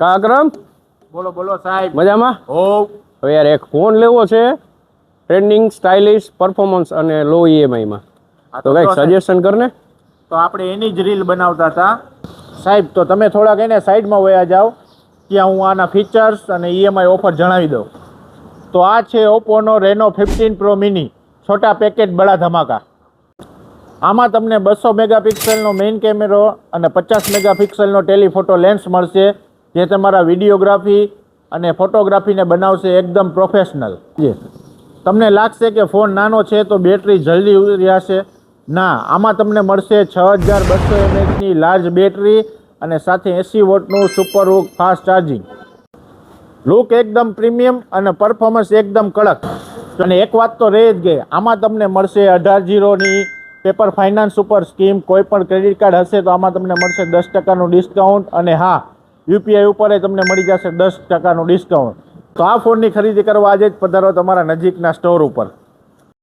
કાકરમ બોલો બોલો સાહેબ. મજામાં? હો. હવે યાર એક ફોન લેવો છે, ટ્રેન્ડિંગ, સ્ટાઇલિશ, પરફોર્મન્સ અને લો ઈએમઆઈમાં. તો કંઈક સજેશન કર ને. તો આપણે એની જ રીલ બનાવતા હતા સાહેબ. તો તમે થોડાક એને સાઈડમાં વયા જાઓ, ત્યાં હું આના ફીચર્સ અને ઈએમઆઈ ઓફર જણાવી દઉં. તો આ છે ઓપ્પોનો રેનો 15 પ્રો મિની, છોટા પેકેટ બડા ધમાકા. આમાં તમને 200 મેગાપિક્સલનો મેઇન કેમેરો અને 50 મેગાપિક્સલનો ટેલિફોટો લેન્સ મળશે, જે તમારા વિડીયોગ્રાફી અને ફોટોગ્રાફીને બનાવશે એકદમ પ્રોફેશનલ. તમને લાગશે કે ફોન નાનો છે તો બેટરી જલ્દી ઉતરી જશે. ના, આમાં તમને મળશે 6200 mAhની લાર્જ બેટરી અને સાથે 80 વોટનું super hook fast charging. Look એકદમ પ્રીમિયમ અને પરફોર્મન્સ એકદમ કડક. અને એક વાત તો રહી જ ગઈ, આમાં તમને મળશે 18/0ની પેપર ફાઇનાન્સ ઉપર સ્કીમ. કોઈ પણ ક્રેડિટ કાર્ડ હશે તો આમાં તમને મળશે 10%નું ડિસ્કાઉન્ટ. અને હા, યુપીઆઈ ઉપર તમને મળી જશે 10%નું ડિસ્કાઉન્ટ. તો આ ફોનની ખરીદી કરવા આજે જ પધારો તમારા નજીકના સ્ટોર ઉપર.